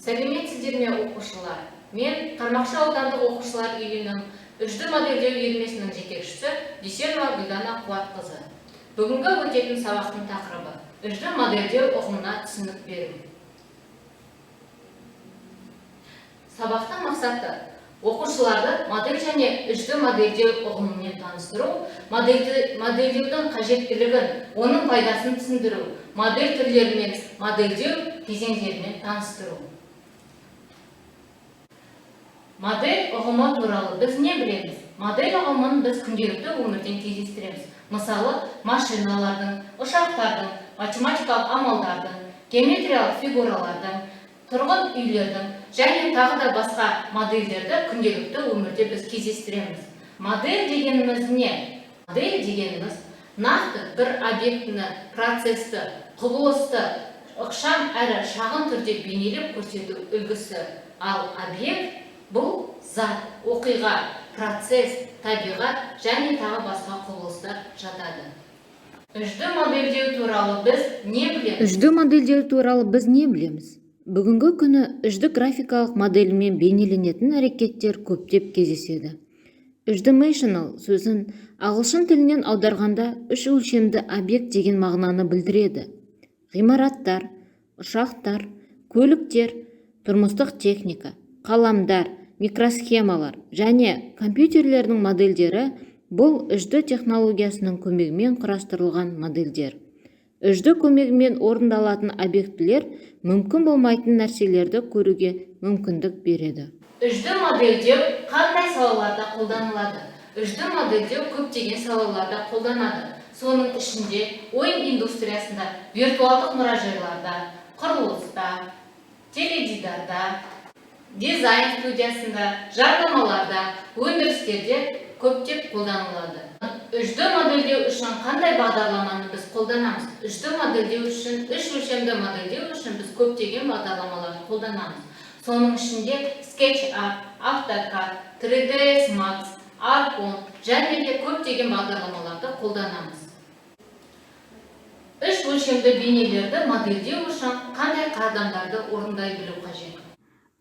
Сәлеметсіздер ме оқушылар? Мен Қармақшы аудандық оқушылар үйінің үжді модельдеу үйірмесінің жетекшісі Дүйсенова Гүлдана Қуатқызы. Бүгінгі өтетін сабақтың тақырыбы үжді модельдеу ұғымына түсінік беру. Сабақтың мақсаты оқушыларды модель және үжді модельдеу ұғымымен таныстыру, модельдеудің қажеттілігін, оның пайдасын түсіндіру, модель түрлерімен модельдеу кезеңдерімен таныстыру. Модель ұғымы туралы біз не білеміз? Модель ұғымын біз күнделікті өмірден кездестіреміз. Мысалы, машиналардың, ұшақтардың, математикалық амалдардың, геометриялық фигуралардың, тұрғын үйлердің және тағы да басқа модельдерді күнделікті өмірде біз кездестіреміз. Модель дегеніміз не? Модель дегеніміз нақты бір объектіні, процесті, құбылысты ықшам әрі шағын түрде бейнелеп көрсету үлгісі. Ал объект бұл зат, оқиға, процесс, табиғат және тағы басқа құбылыстар жатады. Үжді модельдеу туралы біз не білеміз? Үжді модельдеу туралы біз не білеміз? Бүгінгі күні үжді графикалық моделімен бейнеленетін әрекеттер көптеп кездеседі. Үждімейшнл сөзін ағылшын тілінен аударғанда үш өлшемді объект деген мағынаны білдіреді. Ғимараттар, ұшақтар, көліктер, тұрмыстық техника, қаламдар, микросхемалар және компьютерлердің модельдері бұл үжді технологиясының көмегімен құрастырылған модельдер. Үжді көмегімен орындалатын объектілер мүмкін болмайтын нәрселерді көруге мүмкіндік береді. Үжді модельдеу қандай салаларда қолданылады? Үжді модельдеу көптеген салаларда қолданады. Соның ішінде ойын индустриясында, виртуалдық мұражайларда, құрылыста, теледидарда, дизайн студиясында, жарнамаларда, өндірістерде көптеп қолданылады. Үжді модельдеу үшін қандай бағдарламаны біз қолданамыз? Үжді модельдеу үшін, үш өлшемді модельдеу үшін біз көптеген бағдарламаларды қолданамыз. Соның ішінде SketchUp, AutoCAD, 3ds Max, Archon және де көптеген бағдарламаларды қолданамыз. Үш өлшемді бейнелерді модельдеу үшін қандай қадамдарды орындай білу қажет?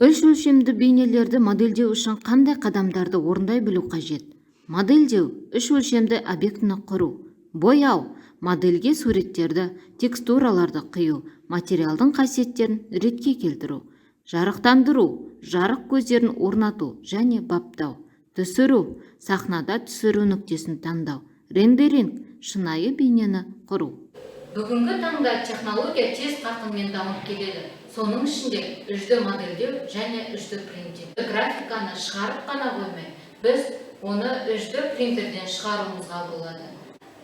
Үш өлшемді бейнелерді модельдеу үшін қандай қадамдарды орындай білу қажет? Модельдеу үш өлшемді объектіні құру, бояу, модельге суреттерді, текстураларды қию, материалдың қасиеттерін ретке келтіру, жарықтандыру, жарық көздерін орнату және баптау, түсіру, сахнада түсіру нүктесін таңдау, рендеринг, шынайы бейнені құру. Бүгінгі таңда технология тез қарқынмен дамып келеді. Соның ішінде үжді модельдеу және үжді принтинг. Графиканы шығарып қана қоймай, біз оны үжді принтерден шығаруымызға болады.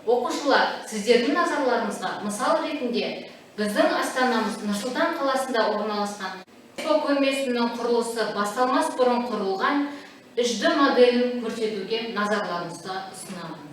Оқушылар, сіздердің назарларыңызға мысал ретінде біздің астанамыз Нұр-Сұлтан қаласында орналасқан Экспо көрмесінің құрылысы басталмас бұрын құрылған үжді моделін көрсетуге назарларыңызға ұсынамын.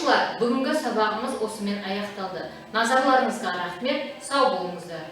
Оқушылар, бүгінгі сабағымыз осымен аяқталды. Назарларыңызға рахмет, сау болыңыздар.